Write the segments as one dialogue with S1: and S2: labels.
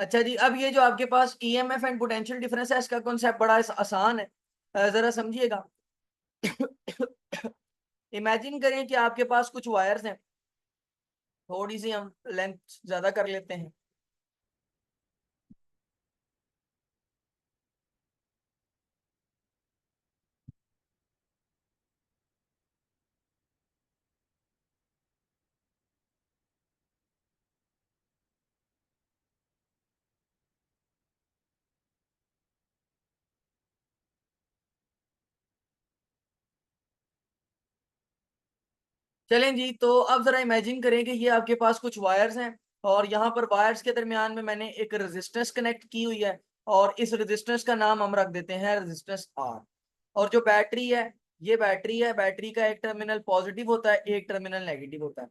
S1: अच्छा जी, अब ये जो आपके पास ईएमएफ एंड पोटेंशियल डिफरेंस है, इसका कॉन्सेप्ट बड़ा आसान है। जरा समझिएगा। इमेजिन करें कि आपके पास कुछ वायर्स हैं। थोड़ी सी हम लेंथ ज्यादा कर लेते हैं। चलें जी, तो अब जरा इमेजिन करें कि ये आपके पास कुछ वायर्स हैं, और यहाँ पर वायर्स के दरमियान में मैंने एक रेजिस्टेंस कनेक्ट की हुई है, और इस रेजिस्टेंस का नाम हम रख देते हैं रेजिस्टेंस आर। और जो बैटरी है, ये बैटरी है। बैटरी का एक टर्मिनल पॉजिटिव होता है, एक टर्मिनल नेगेटिव होता है।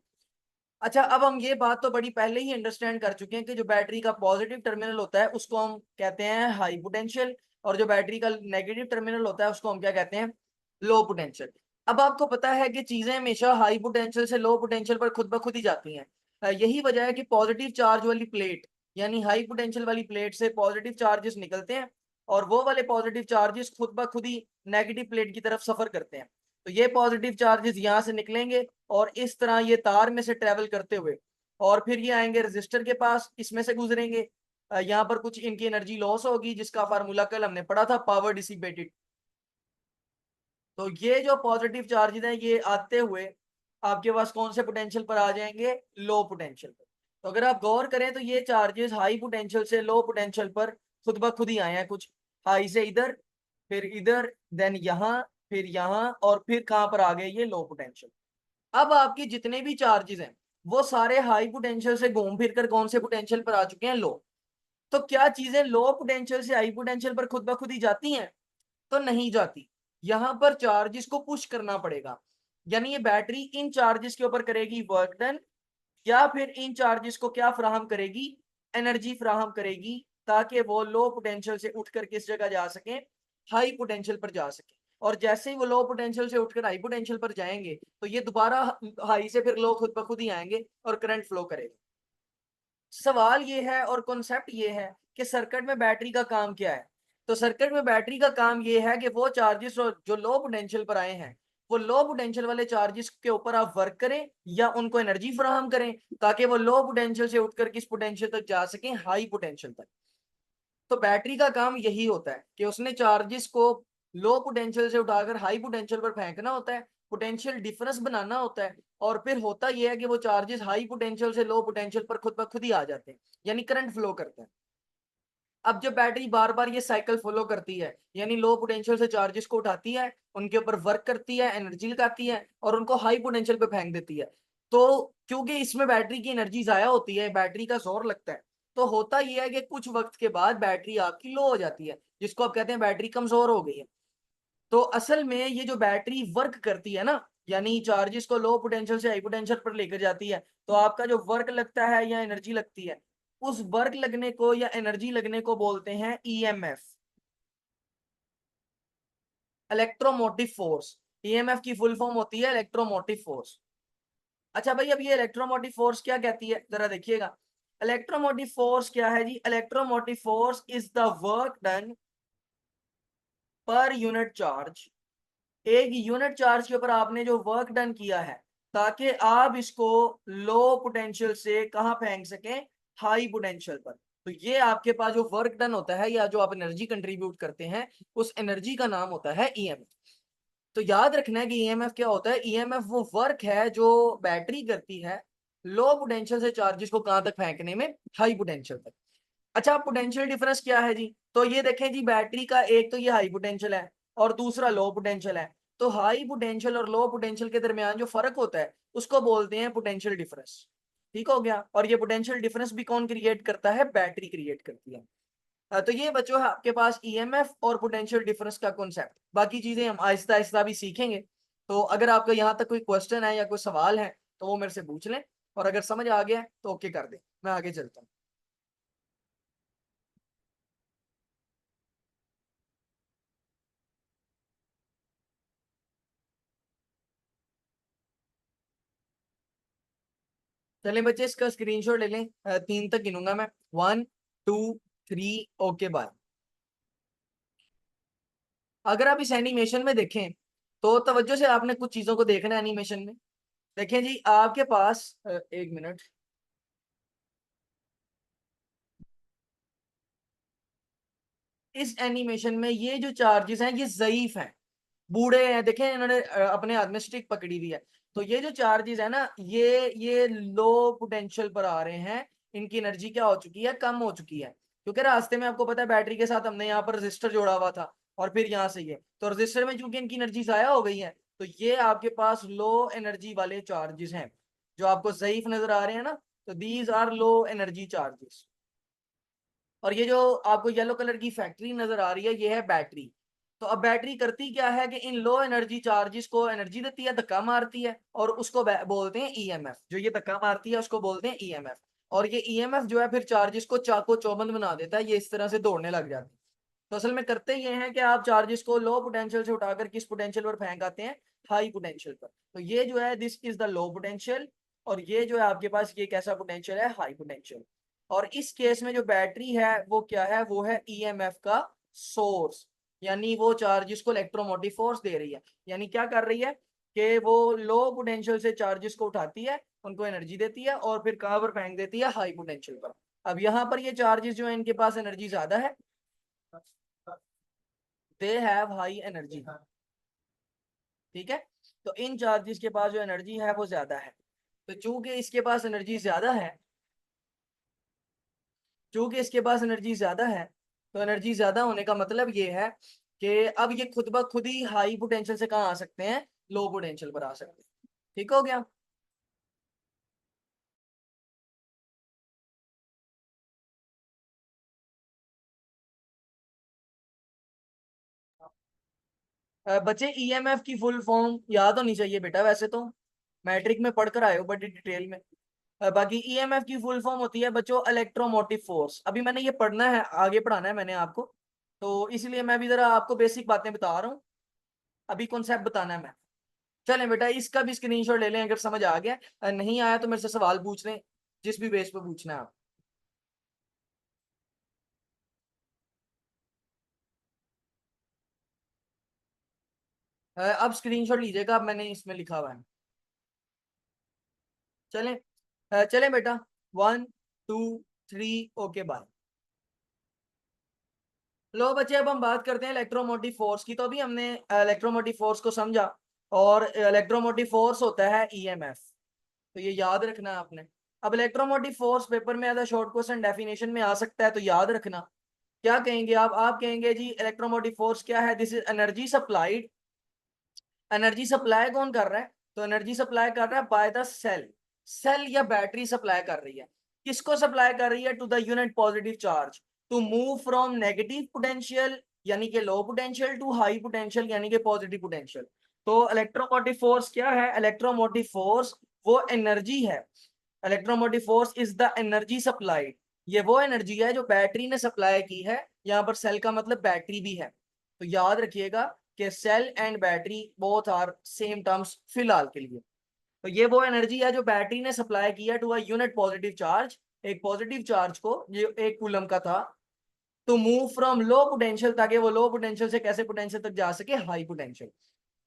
S1: अच्छा, अब हम ये बात तो बड़ी पहले ही अंडरस्टैंड कर चुके हैं कि जो बैटरी का पॉजिटिव टर्मिनल होता है उसको हम कहते हैं हाई पोटेंशियल, और जो बैटरी का नेगेटिव टर्मिनल होता है उसको हम क्या कहते हैं, लो पोटेंशियल। अब आपको पता है कि चीजें हमेशा हाई पोटेंशियल से लो पोटेंशियल पर खुद ब खुद ही जाती हैं। यही वजह है कि पॉजिटिव चार्ज वाली प्लेट, यानी हाई पोटेंशियल वाली प्लेट से पॉजिटिव चार्जेस निकलते हैं, और वो वाले पॉजिटिव चार्जेस खुद ब खुद ही नेगेटिव प्लेट की तरफ सफर करते हैं। तो ये पॉजिटिव चार्जेस यहाँ से निकलेंगे, और इस तरह ये तार में से ट्रेवल करते हुए, और फिर ये आएंगे रजिस्टर के पास, इसमें से गुजरेंगे। यहाँ पर कुछ इनकी एनर्जी लॉस होगी, जिसका फार्मूला कल हमने पढ़ा था, पावर डिसिपेटेड। तो ये जो पॉजिटिव चार्जेस हैं, ये आते हुए आपके पास कौन से पोटेंशियल पर आ जाएंगे, लो पोटेंशियल पर। तो अगर आप गौर करें तो ये चार्जेस हाई पोटेंशियल से लो पोटेंशियल पर खुद ब खुद ही आए हैं। कुछ हाई से इधर, फिर इधर, देन यहाँ, फिर यहाँ, और फिर कहाँ पर आ गए, ये लो पोटेंशियल। अब आपके जितने भी चार्जेस हैं वो सारे हाई पोटेंशियल से घूम फिर कर कौन से पोटेंशियल पर आ चुके हैं, लो। तो क्या चीजें लो पोटेंशियल से हाई पोटेंशियल पर खुद ब खुद ही जाती हैं? तो नहीं जाती। यहां पर चार्जेस को पुश करना पड़ेगा। यानी ये बैटरी इन चार्जेस के ऊपर करेगी वर्क डन, या फिर इन चार्जेस को क्या फराहम करेगी, एनर्जी फराहम करेगी, ताकि वो लो पोटेंशियल से उठकर किस जगह जा सके, हाई पोटेंशियल पर जा सके। और जैसे ही वो लो पोटेंशियल से उठकर हाई पोटेंशियल पर जाएंगे, तो ये दोबारा हाई से फिर लो खुद ब खुद ही आएंगे और करंट फ्लो करेगा। सवाल ये है और कॉन्सेप्ट ये है कि सर्किट में बैटरी का काम क्या है। तो सर्किट में बैटरी का काम ये है कि वो चार्जेस जो लो पोटेंशियल पर आए हैं, वो लो पोटेंशियल वाले चार्जेस के ऊपर आप वर्क करें या उनको एनर्जी फराहम करें, ताकि वो लो पोटेंशियल से उठकर किस पोटेंशियल तक जा सकें, हाई पोटेंशियल तक। तो बैटरी का काम यही होता है कि उसने चार्जेस को लो पोटेंशियल से उठाकर हाई पोटेंशियल पर फेंकना होता है, पोटेंशियल डिफरेंस बनाना होता है, और फिर होता यह है कि वो चार्जेस हाई पोटेंशियल से लो पोटेंशियल पर खुद ब खुद ही आ जाते हैं, यानी करंट फ्लो करता है। अब जब बैटरी बार बार ये साइकिल फॉलो करती है, यानी लो पोटेंशियल से चार्जेस को उठाती है, उनके ऊपर वर्क करती है, एनर्जी लगाती है, और उनको हाई पोटेंशियल पे फेंक देती है, तो क्योंकि इसमें बैटरी की एनर्जी जाया होती है, बैटरी का जोर लगता है, तो होता यह है कि कुछ वक्त के बाद बैटरी आपकी लो हो जाती है, जिसको आप कहते हैं बैटरी कमजोर हो गई है। तो असल में ये जो बैटरी वर्क करती है ना, यानी चार्जेस को लो पोटेंशियल से हाई पोटेंशियल पर लेकर जाती है, तो आपका जो वर्क लगता है या एनर्जी लगती है, उस वर्क लगने को या एनर्जी लगने को बोलते हैं ईएमएफ, इलेक्ट्रोमोटिव फोर्स। ईएमएफ की फुल फॉर्म होती है इलेक्ट्रोमोटिव फोर्स। अच्छा भाई, अब ये इलेक्ट्रोमोटिव फोर्स क्या कहती है, जरा देखिएगा। इलेक्ट्रोमोटिव फोर्स क्या है जी? Electromotive force is the work done per unit charge. एक यूनिट चार्ज के ऊपर आपने जो वर्क डन किया है, ताकि आप इसको लो पोटेंशियल से कहां फेंक सकें, हाई पोटेंशियल पर। तो ये आपके पास जो वर्क डन होता है या जो आप एनर्जी कंट्रीब्यूट करते हैं, उस एनर्जी का नाम होता है ईएमएफ। तो याद रखना है कि ईएमएफ क्या होता है। ईएमएफ वो वर्क है जो बैटरी करती है लो पोटेंशियल से चार्जेस को कहां तक फेंकने में, हाई पोटेंशियल तक। अच्छा, पोटेंशियल डिफरेंस क्या है जी? तो ये देखें जी, बैटरी का एक तो ये हाई पोटेंशियल है और दूसरा लो पोटेंशियल है। तो हाई पोटेंशियल और लो पोटेंशियल के दरमियान जो फर्क होता है उसको बोलते हैं पोटेंशियल डिफरेंस। ठीक हो गया। और ये पोटेंशियल डिफरेंस भी कौन क्रिएट करता है? बैटरी क्रिएट करती है। तो ये बच्चों है आपके पास ईएमएफ और पोटेंशियल डिफरेंस का कॉन्सेप्ट। बाकी चीजें हम आहिस्ता आहिस्ता भी सीखेंगे। तो अगर आपका यहाँ तक कोई क्वेश्चन है या कोई सवाल है तो वो मेरे से पूछ लें, और अगर समझ आ गया तो ओके कर दें, मैं आगे चलता हूँ। चलें बच्चे, इसका स्क्रीनशॉट ले लें। 3 तक गिनूंगा मैं। 1, 2 3 ओके बाय। अगर आप इस एनिमेशन में देखें तो तवज्जो से आपने कुछ चीजों को देखना है एनिमेशन में। देखें जी, आपके पास एक मिनट, इस एनिमेशन में ये जो चार्जेस हैं ये ज़ईफ हैं, बूढ़े हैं। देखें इन्होंने अपने हाथ में स्टिक पकड़ी हुई है। तो ये जो चार्जेस है ना, ये लो पोटेंशियल पर आ रहे हैं। इनकी एनर्जी क्या हो चुकी है, कम हो चुकी है। क्योंकि रास्ते में आपको पता है बैटरी के साथ हमने यहाँ पर रजिस्टर जोड़ा हुआ था, और फिर यहाँ से ये तो रजिस्टर में चूंकि इनकी एनर्जी जाया हो गई है, तो ये आपके पास लो एनर्जी वाले चार्जेस हैं जो आपको ज़ईफ नजर आ रहे हैं ना। तो these are low energy charges. और ये जो आपको येलो कलर की फैक्ट्री नजर आ रही है, ये है बैटरी। तो अब बैटरी करती क्या है कि इन लो एनर्जी चार्जेस को एनर्जी देती है, धक्का मारती है, और उसको बोलते हैं ईएमएफ। जो ये धक्का मारती है उसको बोलते हैं ईएमएफ। और ये ईएमएफ जो है फिर चार्जेस को चाको चौबंद बना देता है, ये इस तरह से दौड़ने लग जाते हैं। तो असल में करते ये हैं कि आप चार्जेस को लो पोटेंशियल से उठाकर किस पोटेंशियल पर फेंक आते हैं, हाई पोटेंशियल पर। तो ये जो है this is the low potential, और ये जो है आपके पास ये कैसा पोटेंशियल है, हाई पोटेंशियल। और इस केस में जो बैटरी है वो क्या है, वो है ईएमएफ का सोर्स। यानी वो चार्जेस को इलेक्ट्रोमोटिव फोर्स दे रही है। यानी क्या कर रही है कि वो लो पोटेंशियल से चार्जेस को उठाती है, उनको एनर्जी देती है, और फिर कहाँ पर फेंक देती है, हाई पोटेंशियल पर। अब यहाँ पर ये चार्जेस जो है इनके पास एनर्जी ज्यादा है, दे हैव हाई एनर्जी। ठीक है। तो इन चार्जेस के पास जो एनर्जी है वो ज्यादा है। तो चूंकि इसके पास एनर्जी ज्यादा है, चूंकि इसके पास एनर्जी ज्यादा है, तो एनर्जी ज्यादा होने का मतलब ये है कि अब ये खुद ब खुद ही हाई पोटेंशियल से कहाँ आ सकते हैं, लो पोटेंशियल पर आ सकते हैं। ठीक हो गया। बच्चे ईएमएफ की फुल फॉर्म याद होनी चाहिए बेटा, वैसे तो मैट्रिक में पढ़कर आए हो बड़ी डिटेल में। बाकी ईएमएफ की फुल फॉर्म होती है बच्चों इलेक्ट्रोमोटिव फोर्स। अभी मैंने ये पढ़ना है, आगे पढ़ाना है मैंने आपको, तो इसलिए मैं भी जरा आपको बेसिक बातें बता रहा हूँ। अभी कॉन्सेप्ट बताना है मैं। चलें बेटा, इसका भी स्क्रीनशॉट ले लें अगर समझ आ गया। नहीं आया तो मेरे से सवाल पूछ लें, जिस भी बेस पे पूछना है आप। अब स्क्रीनशॉट लीजिएगा, अब मैंने इसमें लिखा हुआ है। चलें, चलें बेटा, 1 2 3 ओके बाय। लो बच्चे, अब हम बात करते हैं इलेक्ट्रोमोटिव फोर्स की। तो अभी हमने इलेक्ट्रोमोटिव फोर्स को समझा, और इलेक्ट्रोमोटिव फोर्स होता है ईएमएफ। तो ये याद रखना है आपने। अब इलेक्ट्रोमोटिव फोर्स पेपर में as a short question definition में आ सकता है, तो याद रखना। क्या कहेंगे आप कहेंगे जी इलेक्ट्रोमोटिव फोर्स क्या है, this is energy supplied. Energy supply कौन कर रहा है, तो एनर्जी सप्लाई कर रहा है बाय द सेल। सेल या बैटरी सप्लाई कर रही है। किसको सप्लाई कर रही है, to the unit positive charge, to move from negative potential यानी कि low potential to high potential यानी कि पॉजिटिव पोटेंशियल। तो इलेक्ट्रोमोटिव फोर्स क्या है, इलेक्ट्रोमोटिव फोर्स वो एनर्जी है। Electromotive force is the energy supplied. ये वो एनर्जी है जो बैटरी ने सप्लाई की है। यहाँ पर सेल का मतलब बैटरी भी है। तो याद रखिएगा कि cell and battery both are same terms फिलहाल के लिए। तो ये वो एनर्जी है जो बैटरी ने सप्लाई किया to a unit positive charge, एक पॉजिटिव चार्ज को, ये एक कूलम का था, to move from low potential, ताकि वो लो पोटेंशियल से कैसे पोटेंशियल तक जा सके, हाई पोटेंशियल।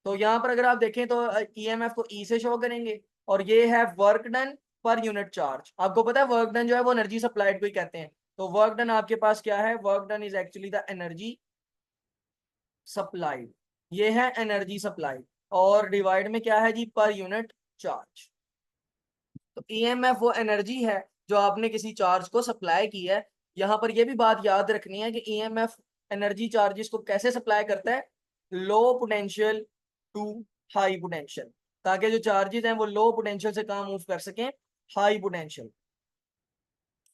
S1: तो यहाँ पर अगर आप देखें तो ईएमएफ को ई से शो करेंगे, और ये है work done per unit charge. आपको पता है वर्क डन जो है वो एनर्जी सप्लाइड को ही कहते हैं। तो वर्क डन आपके पास क्या है, work done is actually the energy supplied. ये है एनर्जी सप्लाई, और डिवाइड में क्या है जी, पर यूनिट चार्ज। तो ईएमएफ वो एनर्जी है जो आपने किसी चार्ज को सप्लाई की है। यहाँ पर यह भी बात याद रखनी है कि ईएमएफ एनर्जी चार्जेस को कैसे सप्लाई करता है, low potential to high potential, ताकि जो चार्जेस हैं वो लो पोटेंशियल से कहाँ मूव कर सकें, हाई पोटेंशियल।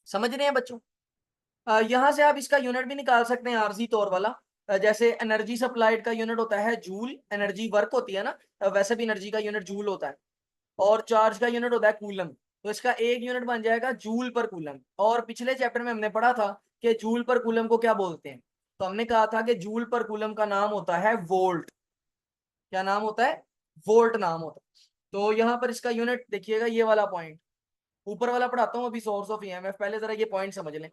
S1: समझ रहे हैं बच्चों। यहाँ से आप इसका यूनिट भी निकाल सकते हैं आरजी तौर वाला। जैसे एनर्जी सप्लाइड का यूनिट होता है जूल, एनर्जी वर्क होती है ना, वैसे भी एनर्जी का यूनिट जूल होता है। और चार्ज का यूनिट होता है कूलम। तो इसका एक यूनिट बन जाएगा जूल पर कूलम। और पिछले चैप्टर में हमने पढ़ा था कि जूल पर कूलम को क्या बोलते हैं। तो हमने कहा था कि जूल पर कूलम का नाम होता है वोल्ट। क्या नाम होता है, वोल्ट नाम होता है। तो यहाँ पर इसका यूनिट देखिएगा, ये वाला पॉइंट ऊपर वाला पढ़ाता हूँ अभी, सोर्स ऑफ ईएमएफ, पहले जरा ये पॉइंट समझ लें।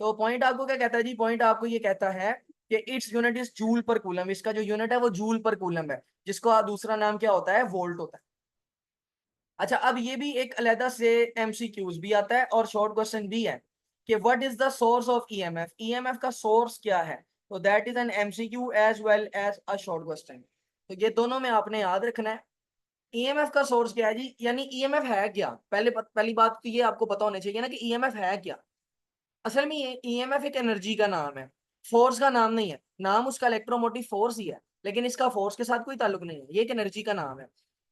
S1: तो पॉइंट आपको क्या कहता है जी, पॉइंट आपको ये कहता है कि इट्स यूनिट इज जूल पर कूलम, इसका जो यूनिट है वो जूल पर कूलम है, जिसको दूसरा नाम क्या होता है, वोल्ट होता है। अच्छा, अब ये भी एक अलहदा से एमसीक्यूज भी आता है और शॉर्ट क्वेश्चन भी है कि what is the source of EMF, EMF का सोर्स क्या है। तो that is an MCQ as well as a short question. तो ये दोनों में आपने याद रखना है। ईएमएफ का सोर्स क्या है जी, यानी ईएमएफ है क्या, पहली बात तो ये आपको पता होनी चाहिए ना कि ईएमएफ है क्या। असल में ये ईएमएफ एक एनर्जी का नाम है, फोर्स का नाम नहीं है। नाम उसका इलेक्ट्रोमोटिव फोर्स ही है, लेकिन इसका फोर्स के साथ कोई ताल्लुक नहीं है, ये एक एनर्जी का नाम है।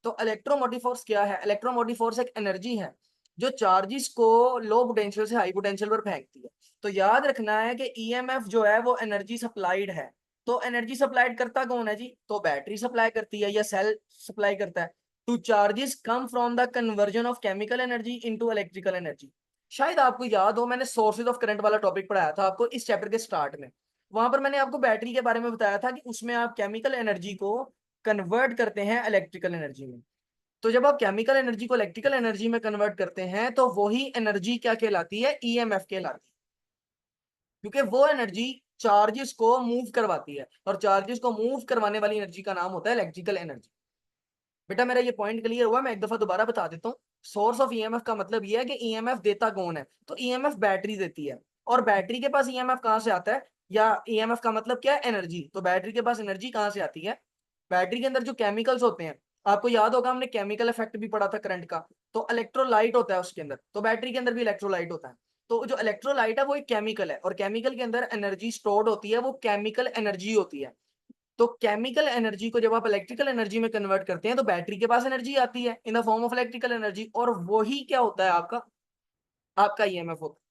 S1: तो इलेक्ट्रोमोटिव फोर्स क्या है, इलेक्ट्रोमोटिव फोर्स एक एनर्जी है जो चार्जेस को लो पोटेंशियल से हाई पोटेंशियल पर फेंकती है। तो याद रखना है कि ईएमएफ जो है वो एनर्जी सप्लाइड है। तो एनर्जी सप्लाइड करता कौन है जी, तो बैटरी सप्लाई करती है या सेल सप्लाई करता है। Two charges come from the conversion of chemical energy into electrical energy. शायद आपको याद हो, मैंने सोर्सेज ऑफ करंट वाला टॉपिक पढ़ाया था आपको इस चैप्टर के स्टार्ट में। वहां पर मैंने आपको बैटरी के बारे में बताया था कि उसमें आप केमिकल एनर्जी को कन्वर्ट करते हैं इलेक्ट्रिकल एनर्जी में। तो जब आप केमिकल एनर्जी को इलेक्ट्रिकल एनर्जी में कन्वर्ट करते हैं तो वही एनर्जी क्या कहलाती है, ईएमएफ कहलाती है। क्योंकि वो एनर्जी चार्जेस को मूव करवाती है, और चार्जेस को मूव करवाने वाली एनर्जी का नाम होता है इलेक्ट्रिकल एनर्जी। बेटा मेरा ये पॉइंट क्लियर हुआ, मैं एक दफा दोबारा बता देता हूँ। सोर्स ऑफ ईएमएफ का मतलब ये है कि ईएमएफ देता कौन है, तो ईएमएफ बैटरी देती है। और बैटरी के पास ईएमएफ कहाँ से आता है, या ईएमएफ का मतलब क्या है, एनर्जी। तो बैटरी के पास एनर्जी कहाँ से आती है, बैटरी के अंदर जो केमिकल्स होते हैं, आपको याद होगा हमने केमिकल इफेक्ट भी पढ़ा था करंट का। तो इलेक्ट्रोलाइट होता है उसके अंदर, तो बैटरी के अंदर भी इलेक्ट्रोलाइट होता है। तो जो इलेक्ट्रोलाइट है वो एक केमिकल है, और केमिकल के अंदर एनर्जी स्टोर्ड होती है, वो केमिकल एनर्जी होती है। तो केमिकल एनर्जी को जब आप इलेक्ट्रिकल एनर्जी में कन्वर्ट करते हैं तो बैटरी के पास एनर्जी आती है in the form of electrical energy, और वही क्या होता है आपका, आपका ईएमएफ होता है।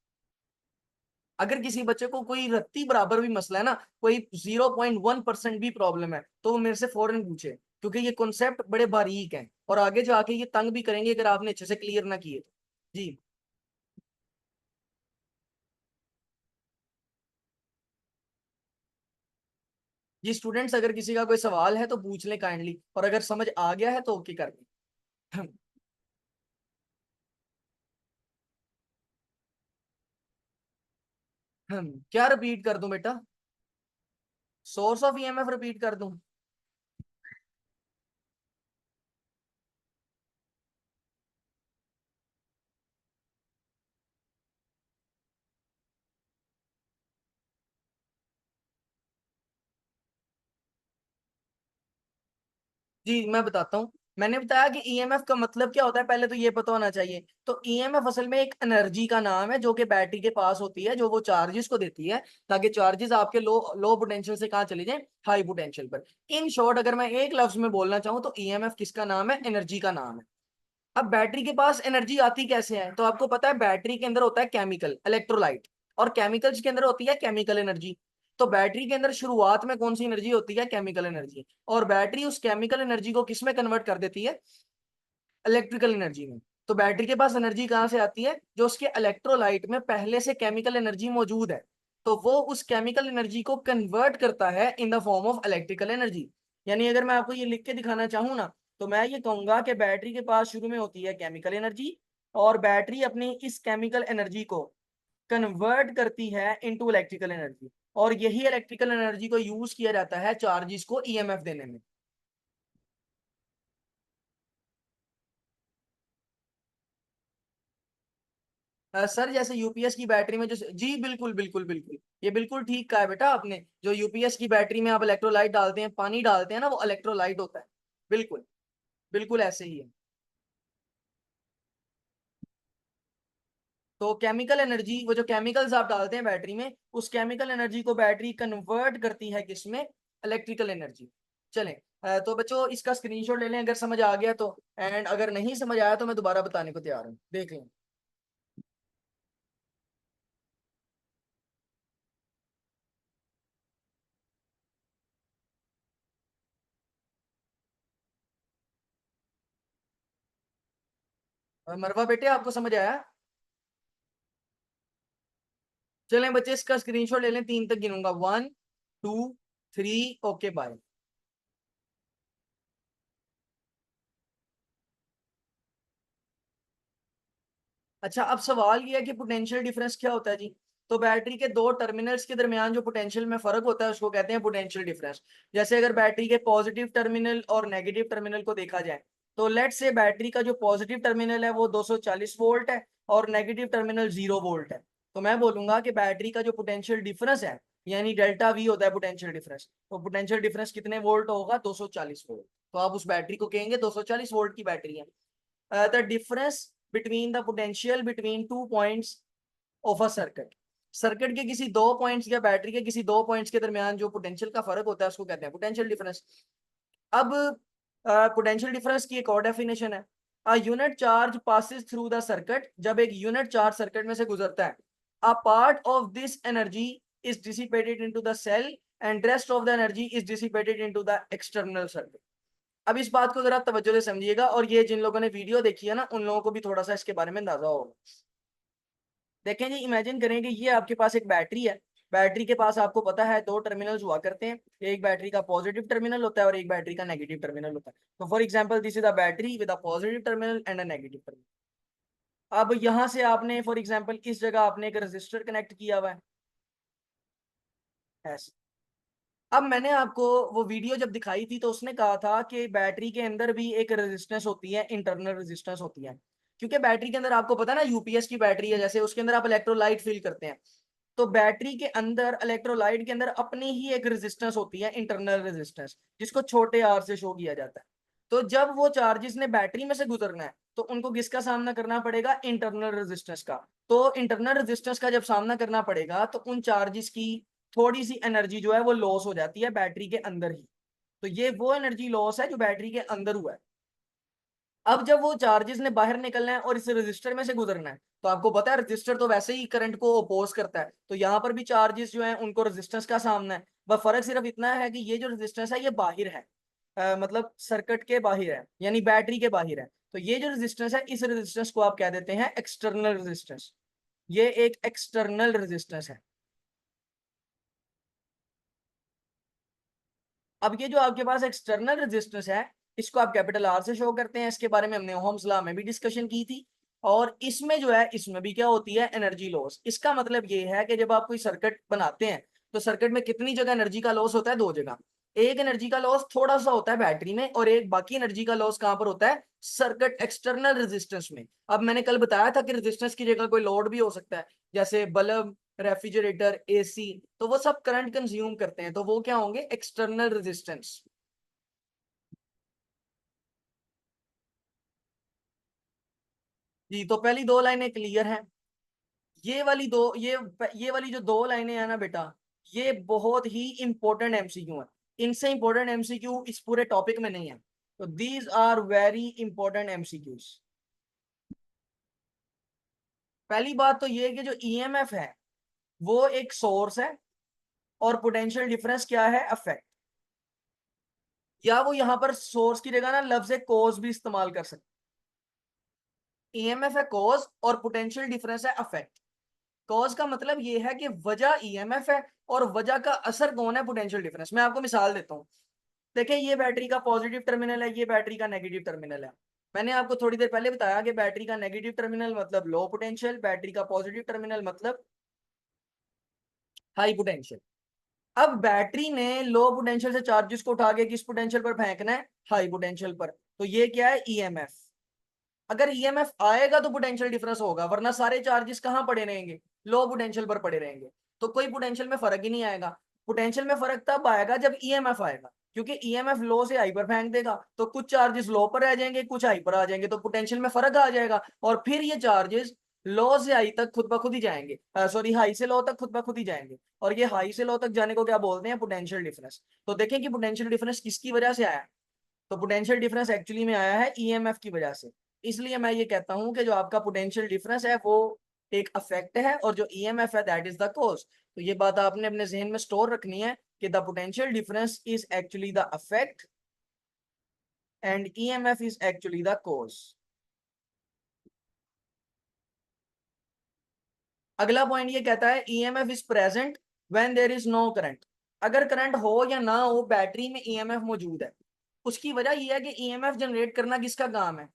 S1: अगर किसी बच्चे को कोई रत्ती बराबर भी मसला है ना, कोई 0.1% भी प्रॉब्लम है, तो वो मेरे से फौरन पूछे, क्योंकि ये कॉन्सेप्ट बड़े बारीक हैं और आगे जाके ये तंग भी करेंगे अगर आपने अच्छे से क्लियर ना किए तो। जी। जी स्टूडेंट्स, अगर किसी का कोई सवाल है तो पूछ लें काइंडली, और अगर समझ आ गया है तो ओके कर दें। क्या रिपीट कर दूं बेटा, सोर्स ऑफ ईएमएफ रिपीट कर दूं। जी मैं बताता हूँ। मैंने बताया कि ईएमएफ का मतलब क्या होता है, पहले तो ये पता होना चाहिए। तो ईएमएफ असल में एक एनर्जी का नाम है जो कि बैटरी के पास होती है, जो वो चार्जेस को देती है, ताकि चार्जेस आपके लो लो पोटेंशियल से कहाँ चले जाए, हाई पोटेंशियल पर। इन शॉर्ट अगर मैं एक लफ्ज में बोलना चाहूँ तो ईएमएफ किसका नाम है, एनर्जी का नाम है। अब बैटरी के पास एनर्जी आती कैसे है, तो आपको पता है बैटरी के अंदर होता है केमिकल इलेक्ट्रोलाइट, और केमिकल्स के अंदर होती है केमिकल एनर्जी। तो बैटरी के अंदर शुरुआत में कौन सी एनर्जी होती है, केमिकल एनर्जी, और बैटरी उस केमिकल एनर्जी को किस में कन्वर्ट कर देती है, इलेक्ट्रिकल एनर्जी में। तो बैटरी के पास एनर्जी कहाँ से आती है, जो उसके इलेक्ट्रोलाइट में पहले से केमिकल एनर्जी मौजूद है। तो वो उस केमिकल एनर्जी को कन्वर्ट करता है in the form of electrical energy. यानी अगर मैं आपको ये लिख के दिखाना चाहूँ ना, तो मैं ये कहूंगा कि बैटरी के पास शुरू में होती है केमिकल एनर्जी, और बैटरी अपनी इस केमिकल एनर्जी को कन्वर्ट करती है इनटू इलेक्ट्रिकल एनर्जी, और यही इलेक्ट्रिकल एनर्जी को यूज किया जाता है चार्जेस को ईएमएफ देने में। सर जैसे यूपीएस की बैटरी में जो, जी बिल्कुल बिल्कुल बिल्कुल, ये बिल्कुल ठीक कहा है बेटा आपने। जो यूपीएस की बैटरी में आप इलेक्ट्रोलाइट डालते हैं, पानी डालते हैं ना, वो इलेक्ट्रोलाइट होता है। बिल्कुल, बिल्कुल ऐसे ही है। तो केमिकल एनर्जी, वो जो केमिकल्स आप डालते हैं बैटरी में, उस केमिकल एनर्जी को बैटरी कन्वर्ट करती है किसमें, इलेक्ट्रिकल एनर्जी। चलें, तो बच्चों इसका स्क्रीनशॉट ले लें अगर समझ आ गया तो, एंड अगर नहीं समझ आया तो मैं दोबारा बताने को तैयार हूँ, देख लें। मरवा बेटे आपको समझ आया। चलें बच्चे इसका स्क्रीनशॉट ले लें, 3 तक गिनूंगा, 1 2 3, ओके बाय। अच्छा, अब सवाल ये है कि पोटेंशियल डिफरेंस क्या होता है जी। तो बैटरी के दो टर्मिनल्स के दरमियान जो पोटेंशियल में फर्क होता है उसको कहते हैं पोटेंशियल डिफरेंस। जैसे अगर बैटरी के पॉजिटिव टर्मिनल और नेगेटिव टर्मिनल को देखा जाए, तो लेट से बैटरी का जो पॉजिटिव टर्मिनल है वो 240 वोल्ट है और नेगेटिव टर्मिनल 0 वोल्ट है, तो मैं बोलूंगा कि बैटरी का जो पोटेंशियल डिफरेंस है, यानी डेल्टा वी होता है पोटेंशियल डिफरेंस, तो पोटेंशियल डिफरेंस कितने वोल्ट होगा, 240 वोल्ट। तो आप उस बैटरी को कहेंगे 240 वोल्ट की बैटरी है। The difference between the potential between 2 points of a circuit, circuit के किसी दो पॉइंट्स या बैटरी के किसी दो पॉइंट्स के दरमियान जो पोटेंशियल का फर्क होता है उसको कहते हैं पोटेंशियल डिफरेंस। अब पोटेंशियल डिफरेंस की एक और डेफिनेशन है, a unit charge passes through the circuit, जब एक यूनिट चार्ज सर्किट में से गुजरता है, a part of this energy is dissipated into the cell and rest of the energy is dissipated into the external circuit. अब इस बात को जरा तवज्जो से समझिएगा, और ये जिन लोगों ने वीडियो देखी है ना उन लोगों को भी थोड़ा सा इसके बारे में अंदाजा होगा। देखें जी, इमेजिन करें कि ये आपके पास एक बैटरी है, बैटरी के पास आपको पता है दो टर्मिनल्स हुआ करते हैं, एक बैटरी का पॉजिटिव टर्मिनल होता है और एक बैटरी का नेगेटिव टर्मिनल होता है। तो for example this is a battery with a positive terminal and a negative terminal. अब यहां से आपने फॉर एग्जांपल इस जगह आपने एक रजिस्टर कनेक्ट किया हुआ है ऐसे। अब मैंने आपको वो वीडियो जब दिखाई थी तो उसने कहा था कि बैटरी के अंदर भी एक रेजिस्टेंस होती है, इंटरनल रेजिस्टेंस होती है, क्योंकि बैटरी के अंदर आपको पता है ना यूपीएस की बैटरी है, जैसे उसके अंदर आप इलेक्ट्रोलाइट फिल करते हैं, तो बैटरी के अंदर इलेक्ट्रोलाइट के अंदर अपनी ही एक रेजिस्टेंस होती है, इंटरनल रेजिस्टेंस, जिसको छोटे आर से शो किया जाता है। तो जब वो चार्जेस ने बैटरी में से गुजरना है तो उनको किसका सामना करना पड़ेगा, इंटरनल रेजिस्टेंस का। तो इंटरनल रेजिस्टेंस का जब सामना करना पड़ेगा तो उन चार्जेस की थोड़ी सी एनर्जी जो है वो लॉस हो जाती है बैटरी के अंदर ही। तो ये वो एनर्जी लॉस है जो बैटरी के अंदर हुआ है। अब जब वो चार्जेस ने बाहर निकलना है और इस रजिस्टर में से गुजरना है, तो आपको पता है रजिस्टर तो वैसे ही करंट को अपोज करता है, तो यहाँ पर भी चार्जेस जो है उनको रेजिस्टेंस का सामना है। बस फर्क सिर्फ इतना है कि ये जो रेजिस्टेंस है ये बाहर है, मतलब सर्किट के बाहर है, यानी बैटरी के बाहर है। तो ये जो रेजिस्टेंस है इस रेजिस्टेंस को आप कह देते हैं एक्सटर्नल रेजिस्टेंस। ये एक एक्सटर्नल रेजिस्टेंस है। अब ये जो आपके पास एक्सटर्नल रेजिस्टेंस है इसको आप कैपिटल आर से शो करते हैं, इसके बारे में हमने ओहम्स लॉ में भी डिस्कशन की थी। और इसमें जो है इसमें भी क्या होती है, एनर्जी लॉस। इसका मतलब ये है कि जब आप कोई सर्किट बनाते हैं तो सर्किट में कितनी जगह एनर्जी का लॉस होता है, दो जगह। एक एनर्जी का लॉस थोड़ा सा होता है बैटरी में और एक बाकी एनर्जी का लॉस कहां पर होता है, सर्किट एक्सटर्नल रेजिस्टेंस में। अब मैंने कल बताया था कि रेजिस्टेंस की जगह कोई लोड भी हो सकता है, जैसे बल्ब, रेफ्रिजरेटर, एसी, तो वो सब करंट कंज्यूम करते हैं, तो वो क्या होंगे, एक्सटर्नल रेजिस्टेंस। जी, तो पहली दो लाइनें क्लियर हैं। ये वाली दो ये वाली जो दो लाइनें हैं ना बेटा, ये बहुत ही इंपॉर्टेंट एमसीक्यू है। इनसे इंपॉर्टेंट एमसीक्यू इस पूरे टॉपिक में नहीं है, तो these are very important MCQs. पहली बात तो ये है कि जो ईएमएफ है वो एक सोर्स है, और पोटेंशियल डिफरेंस क्या है, अफेक्ट। या वो यहाँ पर सोर्स की जगह ना लफ्ज कोज भी इस्तेमाल कर सकते। ईएमएफ है कॉज और पोटेंशियल डिफरेंस है अफेक्ट। कॉज का मतलब ये है कि वजह ईएमएफ है और वजह का असर कौन है, पोटेंशियल डिफरेंस। मैं आपको मिसाल देता हूँ। देखिए ये बैटरी का पॉजिटिव टर्मिनल है, ये बैटरी का नेगेटिव टर्मिनल है। मैंने आपको थोड़ी देर पहले बताया कि बैटरी का नेगेटिव टर्मिनल मतलब लो पोटेंशियल, बैटरी का पॉजिटिव टर्मिनल मतलब हाई पोटेंशियल। अब बैटरी ने लो पोटेंशियल से चार्जेस को उठा के किस पोटेंशियल पर फेंकना है, हाई पोटेंशियल पर। तो ये क्या है, ईएमएफ। अगर ईएमएफ आएगा तो पोटेंशियल डिफरेंस होगा, वरना सारे चार्जेस कहां पड़े रहेंगे, लो पोटेंशियल पर पड़े रहेंगे। तो कोई पोटेंशियल में फर्क ही नहीं आएगा। पोटेंशियल में फर्क तब आएगा जब ईएमएफ आएगा, क्योंकि ईएमएफ लो से हाई पर फेंक देगा तो कुछ चार्जेस लो पर रह जाएंगे, कुछ हाई पर आ जाएंगे, तो पोटेंशियल में फर्क आ जाएगा। और फिर ये चार्जेस लो से हाई तक खुद ब खुद ही जाएंगे, सॉरी हाई से लो तक खुद ब खुद ही जाएंगे। और ये हाई से लो तक जाने को क्या बोलते हैं, पोटेंशियल डिफरेंस। तो देखें कि पोटेंशियल डिफरेंस किसकी वजह से आया है, तो पोटेंशियल डिफरेंस एक्चुअली में आया है ईएमएफ की वजह से। इसलिए मैं ये कहता हूं कि जो आपका पोटेंशियल डिफरेंस है वो एक अफेक्ट है, और जो ईएमएफ है दैट इज द कॉज। तो ये बात आपने अपने जहन में स्टोर रखनी है कि the potential difference is actually the affect and EMF is actually the cause. अगला पॉइंट ये कहता है EMF is present when there is no current. अगर करंट हो या ना हो बैटरी में ईएमएफ मौजूद है। उसकी वजह यह है कि ईएमएफ जनरेट करना किसका काम है,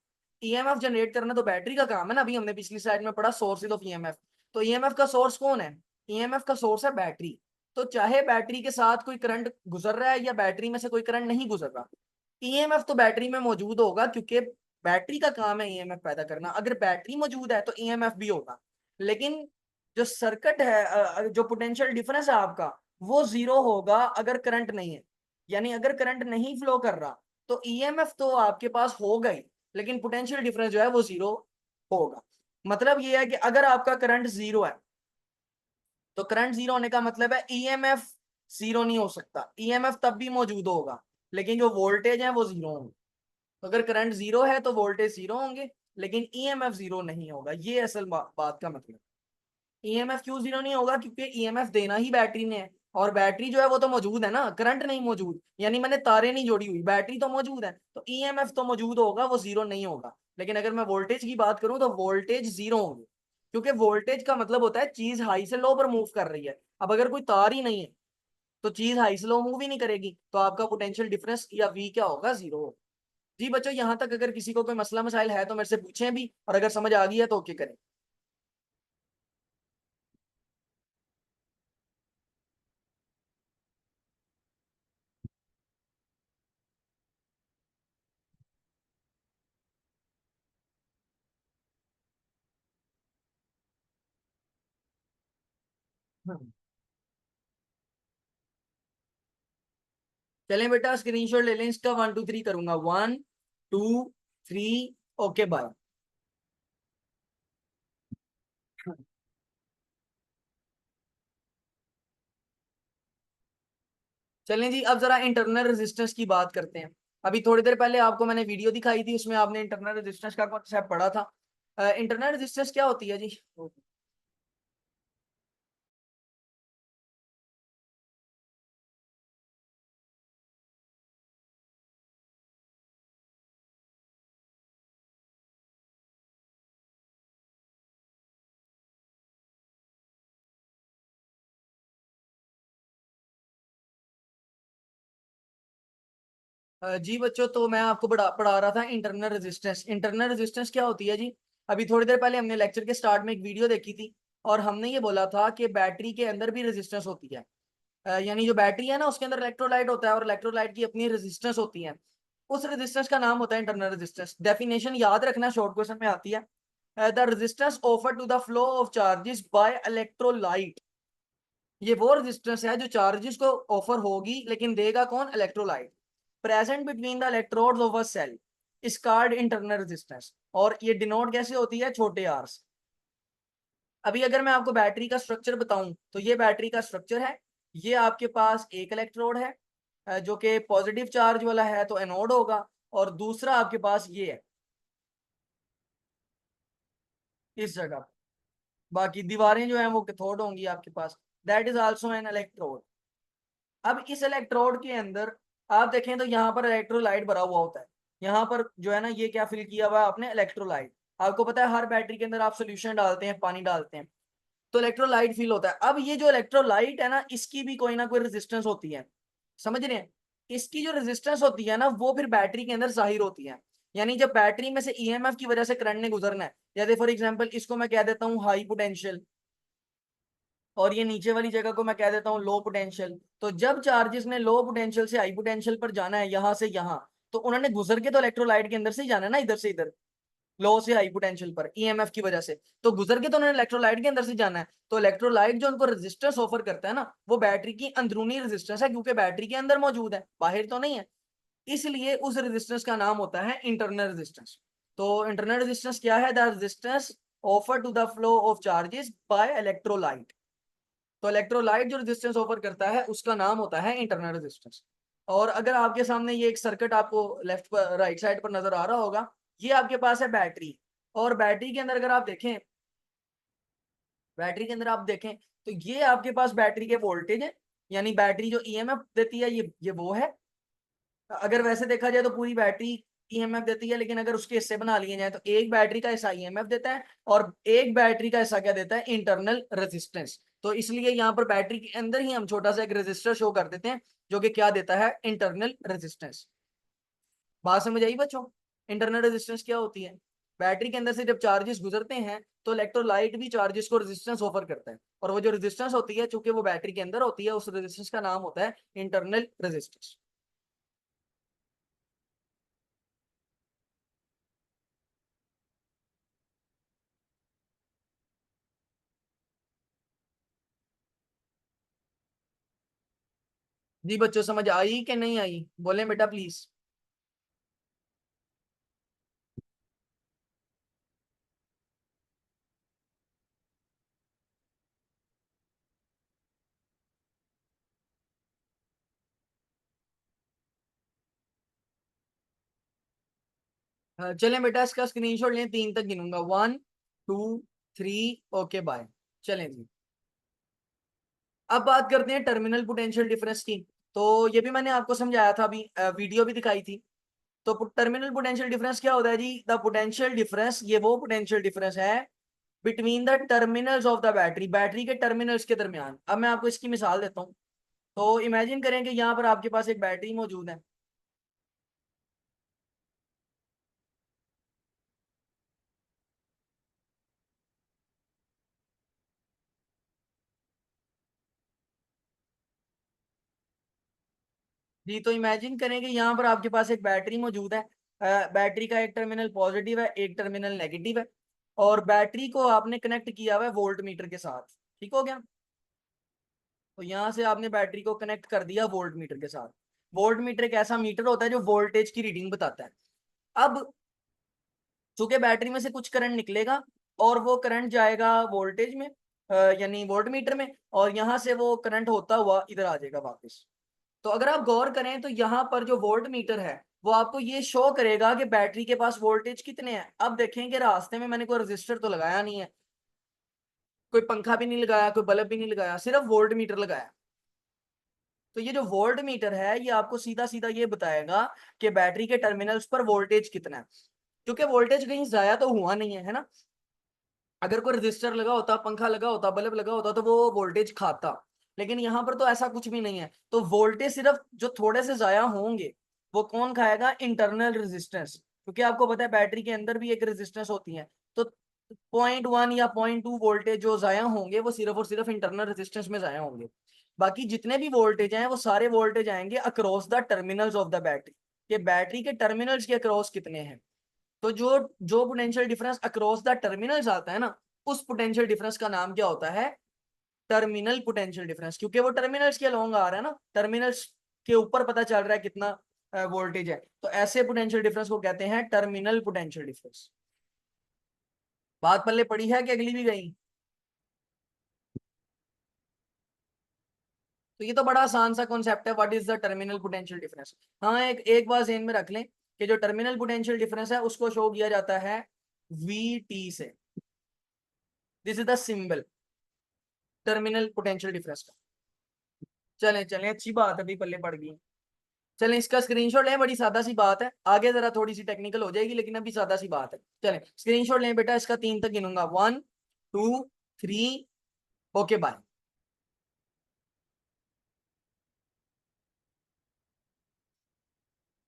S1: ईएमएफ जनरेट करना तो बैटरी का काम है ना। अभी हमने पिछली स्लाइड में पढ़ा सोर्सेज ऑफ ईएमएफ। तो ईएमएफ का सोर्स कौन है, ईएमएफ का सोर्स है बैटरी। तो चाहे बैटरी के साथ कोई करंट गुजर रहा है या बैटरी में से कोई करंट नहीं गुजर रहा, ईएमएफ तो बैटरी में मौजूद होगा, क्योंकि बैटरी का काम है ईएमएफ पैदा करना। अगर बैटरी मौजूद है तो ईएमएफ भी होगा। लेकिन जो सर्किट है, जो पोटेंशियल डिफरेंस है आपका, वो जीरो होगा अगर करंट नहीं है। यानी अगर करंट नहीं फ्लो कर रहा तो ईएमएफ तो आपके पास होगा ही, लेकिन पोटेंशियल डिफरेंस जो है वो जीरो होगा। मतलब ये है कि अगर आपका करंट जीरो है तो करंट जीरो होने का मतलब है ईएमएफ जीरो नहीं हो सकता। ईएमएफ तब भी मौजूद होगा, लेकिन जो वोल्टेज है वो जीरो होंगे। तो अगर करंट जीरो है तो वोल्टेज जीरो होंगे, लेकिन ईएमएफ जीरो नहीं होगा। ये असल बात का मतलब। ईएमएफ क्यों जीरो नहीं होगा? क्योंकि ईएमएफ देना ही बैटरी ने है, और बैटरी जो है वो तो मौजूद है ना, करंट नहीं मौजूद, यानी मैंने तारे नहीं जोड़ी हुई, बैटरी तो मौजूद है, तो ईएमएफ तो मौजूद होगा, वो जीरो नहीं होगा। लेकिन अगर मैं वोल्टेज की बात करूं तो वोल्टेज जीरो होंगे, क्योंकि वोल्टेज का मतलब होता है चीज हाई से लो पर मूव कर रही है। अब अगर कोई तार ही नहीं है तो चीज हाई से लो मूव ही नहीं करेगी, तो आपका पोटेंशियल डिफरेंस या वी क्या होगा? जीरो होगा। जी बच्चों, यहाँ तक अगर किसी को कोई मसला मसाइल है तो मेरे से पूछें भी, और अगर समझ आ गई है तो ओके करें। हम्म। चलें बेटा, स्क्रीनशॉट ले लें इसका। 1 2 3 करूंगा। 1 2 3। Okay bye. चलें जी, अब जरा इंटरनल रेजिस्टेंस की बात करते हैं। अभी थोड़ी देर पहले आपको मैंने वीडियो दिखाई थी, उसमें आपने इंटरनल रेजिस्टेंस का कॉन्सेप्ट पढ़ा था। इंटरनल रेजिस्टेंस क्या होती है जी? जी बच्चों, तो मैं आपको पढ़ा रहा था इंटरनल रेजिस्टेंस। इंटरनल रेजिस्टेंस क्या होती है जी? अभी थोड़ी देर पहले हमने लेक्चर के स्टार्ट में एक वीडियो देखी थी, और हमने ये बोला था कि बैटरी के अंदर भी रेजिस्टेंस होती है। यानी जो बैटरी है ना, उसके अंदर इलेक्ट्रोलाइट होता है, और इलेक्ट्रोलाइट की अपनी रेजिस्टेंस होती है। उस रेजिस्टेंस का नाम होता है इंटरनल रेजिस्टेंस। डेफिनेशन याद रखना, शॉर्ट क्वेश्चन में आती है। The resistance offer to the flow of charges by electrolyte. ये वो रेजिस्टेंस है जो चार्जेस को ऑफर होगी, लेकिन देगा कौन? Electrolyte. Present between the electrodes of a cell is called internal resistance. और ये डिनोट कैसे होती है? छोटे आर से। अभी अगर मैं आपको बैटरी का स्ट्रक्चर बताऊं तो ये बैटरी का स्ट्रक्चर है। ये आपके पास एक इलेक्ट्रोड है, जो कि पॉजिटिव चार्ज वाला है, तो एनोड होगा। और दूसरा आपके पास ये है, इस जगह पे। बाकी दीवारें जो हैं वो कैथोड होंगी आपके पास। That is also an electrode. अब इस इलेक्ट्रोड के अंदर आप देखें तो यहाँ पर इलेक्ट्रोलाइट भरा हुआ होता है। यहाँ पर जो है ना, ये क्या फिल किया हुआ है आपने? इलेक्ट्रोलाइट। आपको पता है हर बैटरी के अंदर आप सोल्यूशन डालते हैं, पानी डालते हैं, तो इलेक्ट्रोलाइट फील होता है। अब ये जो इलेक्ट्रोलाइट है ना, इसकी भी कोई ना कोई रेजिस्टेंस होती है। समझ रहे हैं? इसकी जो रेजिस्टेंस होती है ना, वो फिर बैटरी के अंदर जाहिर होती है। यानी जब बैटरी में से ईएमएफ की वजह से करंट ने गुजरना है, जैसे फॉर एग्जांपल इसको मैं कह देता हूँ हाई पोटेंशियल, और ये नीचे वाली जगह को मैं कह देता हूँ लो पोटेंशियल। तो जब चार्जेस ने लो पोटेंशियल से हाई पोटेंशियल पर जाना है, यहाँ से यहाँ, तो उन्होंने गुजर के तो इलेक्ट्रोलाइट के अंदर से ही जाना है ना, इधर से इधर, लो से हाई पोटेंशियल पर ईएमएफ की वजह से। तो गुजर के तो उन्होंने इलेक्ट्रोलाइट के अंदर से जाना है। तो इलेक्ट्रोलाइट जो उनको रेजिस्टेंस ऑफर करता है ना, वो बैटरी की अंदरूनी रेजिस्टेंस है, क्योंकि बैटरी के अंदर मौजूद है, बाहर तो नहीं है। इसलिए उस रेजिस्टेंस का नाम होता है इंटरनल रेजिस्टेंस। तो इंटरनल रेजिस्टेंस क्या है? The resistance offer to the flow of charges by electrolyte. तो इलेक्ट्रोलाइट जो रेजिस्टेंस ऑफर करता है उसका नाम होता है इंटरनल रेजिस्टेंस। और अगर आपके सामने ये एक सर्किट आपको लेफ्ट पर, राइट साइड पर नजर आ रहा होगा, ये आपके पास है बैटरी। और बैटरी के अंदर अगर आप देखें, बैटरी के अंदर आप देखें तो ये आपके पास बैटरी के वोल्टेज है। यानी बैटरी जो ईएमएफ देती है, ये वो है। अगर वैसे देखा जाए तो पूरी बैटरी ईएमएफ देती है, लेकिन अगर उसके हिस्से बना लिए जाए तो एक बैटरी का हिस्सा ईएमएफ देता है, और एक बैटरी का हिस्सा क्या देता है? Internal resistance. तो इसलिए यहाँ पर बैटरी के अंदर ही हम छोटा सा एक रेजिस्टर शो कर देते हैं, जो कि क्या देता है? Internal resistance. बात समझ आई बच्चों? इंटरनल रेजिस्टेंस क्या होती है? बैटरी के अंदर से जब चार्जेस गुजरते हैं तो इलेक्ट्रोलाइट भी चार्जेस को रेजिस्टेंस ऑफर करता है, और वो जो रेजिस्टेंस होती है चूंकि वो बैटरी के अंदर होती है, उस रेजिस्टेंस का नाम होता है इंटरनल रेजिस्टेंस। जी बच्चों समझ आई कि नहीं आई, बोले बेटा प्लीज। चलें बेटा इसका स्क्रीनशॉट लें, 3 तक गिनूंगा, 1 2 3, ओके बाय। चलें जी, अब बात करते हैं टर्मिनल पोटेंशियल डिफरेंस की। तो ये भी मैंने आपको समझाया था अभी, वीडियो भी दिखाई थी। तो टर्मिनल पोटेंशियल डिफरेंस क्या होता है जी? द पोटेंशियल डिफरेंस, ये वो पोटेंशियल डिफरेंस है between the terminals of the battery, battery के टर्मिनल्स के दरमियान। अब मैं आपको इसकी मिसाल देता हूँ। तो इमेजिन करें कि यहाँ पर आपके पास एक बैटरी मौजूद है। जी, तो इमेजिन करें कि यहाँ पर आपके पास एक बैटरी मौजूद है। बैटरी का एक टर्मिनल पॉजिटिव है, एक टर्मिनल नेगेटिव है, और बैटरी को आपने कनेक्ट किया हुआ है वोल्ट मीटर के साथ। ठीक हो गया? तो यहाँ से आपने बैटरी को कनेक्ट कर दिया वोल्ट मीटर के साथ। वोल्ट मीटर एक ऐसा मीटर होता है जो वोल्टेज की रीडिंग बताता है। अब चूंकि बैटरी में से कुछ करंट निकलेगा और वो करंट जाएगा वोल्टेज में, यानी वोल्ट मीटर में, और यहाँ से वो करंट होता हुआ इधर आ जाएगा वापस। तो अगर आप गौर करें तो यहाँ पर जो वोल्ट मीटर है वो आपको ये शो करेगा कि बैटरी के पास वोल्टेज कितने हैं। अब देखें कि रास्ते में मैंने कोई रजिस्टर तो लगाया नहीं है, कोई पंखा भी नहीं लगाया, कोई बल्ब भी नहीं लगाया, सिर्फ वोल्ट मीटर लगाया। तो ये जो वोल्ट मीटर है ये आपको सीधा सीधा ये बताएगा कि बैटरी के टर्मिनल्स पर वोल्टेज कितना है। क्योंकि वोल्टेज कहीं जाया तो हुआ नहीं है, है ना? अगर कोई रजिस्टर लगा होता, पंखा लगा होता, बल्ब लगा होता तो वो वोल्टेज खाता, लेकिन यहाँ पर तो ऐसा कुछ भी नहीं है। तो वोल्टेज सिर्फ जो थोड़े से जाया होंगे वो कौन खाएगा? Internal resistance. क्योंकि आपको पता है बैटरी के अंदर भी एक रेजिस्टेंस होती है। तो 0.1 या 0.2 वोल्टेज जो जाया होंगे वो सिर्फ और सिर्फ इंटरनल रेजिस्टेंस में जाया होंगे। बाकी जितने भी वोल्टेज हैं वो सारे वोल्टेज आएंगे across the terminals of the battery, कि बैटरी के टर्मिनल्स के अक्रॉस कितने हैं। तो जो जो potential difference across the terminals आता है ना, उस पोटेंशियल डिफरेंस का नाम क्या होता है? Terminal potential difference. क्योंकि वो टर्मिनल्स के अलोंग आ रहा है ना, टर्मिनल्स के ऊपर पता चल रहा है कितना वोल्टेज है। तो ऐसे पोटेंशियल डिफरेंस को कहते हैं टर्मिनल पोटेंशियल डिफरेंस। बात पल्ले पड़ी है कि अगली भी गई? तो ये तो बड़ा आसान सा कॉन्सेप्ट है, what is the terminal potential difference. हाँ, एक एक बात ध्यान में रख लें कि जो टर्मिनल पोटेंशियल डिफरेंस है उसको शो किया जाता है वी टी से। This is the symbol terminal potential difference का। चलें चलें, अच्छी बात है, अभी पल्ले पड़ गई। चलें इसका स्क्रीनशॉट लें, बड़ी सादा सी बात है, आगे जरा थोड़ी सी टेक्निकल हो जाएगी लेकिन अभी सादा सी बात है। चलें स्क्रीनशॉट लें बेटा, इसका 3 तक गिनूंगा, 1 2 3, ओके बाय।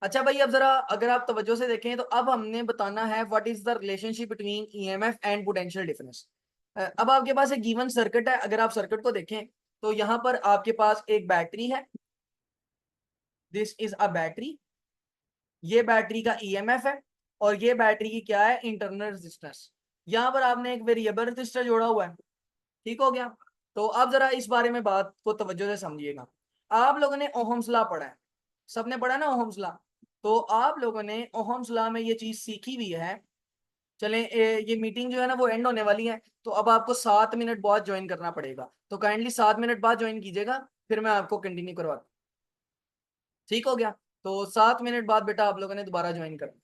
S1: अच्छा भाई, अब जरा अगर आप तवज्जो से देखें तो अब हमने बताना है what is the relationship between EMF and potential difference. अब आपके पास एक गिवन सर्किट है, अगर आप सर्किट को देखें तो यहाँ पर आपके पास एक बैटरी है, दिस इज अ बैटरी, ये बैटरी का ईएमएफ है, और ये बैटरी की क्या है? Internal resistance. यहाँ पर आपने एक वेरिएबल रेजिस्टर जोड़ा हुआ है। ठीक हो गया? तो अब जरा इस बारे में बात को तवज्जो से समझिएगा। आप लोगों ने ओहम्स लॉ पढ़ा है, सबने पढ़ा ना ओहम्स लॉ? तो आप लोगों ने ओहम्स लॉ में ये चीज सीखी भी है। चलें ये मीटिंग जो है ना वो एंड होने वाली है, तो अब आपको 7 मिनट बाद ज्वाइन करना पड़ेगा, तो काइंडली 7 मिनट बाद ज्वाइन कीजिएगा, फिर मैं आपको कंटिन्यू करवाता। ठीक हो गया? तो 7 मिनट बाद बेटा आप लोगों ने दोबारा ज्वाइन करना।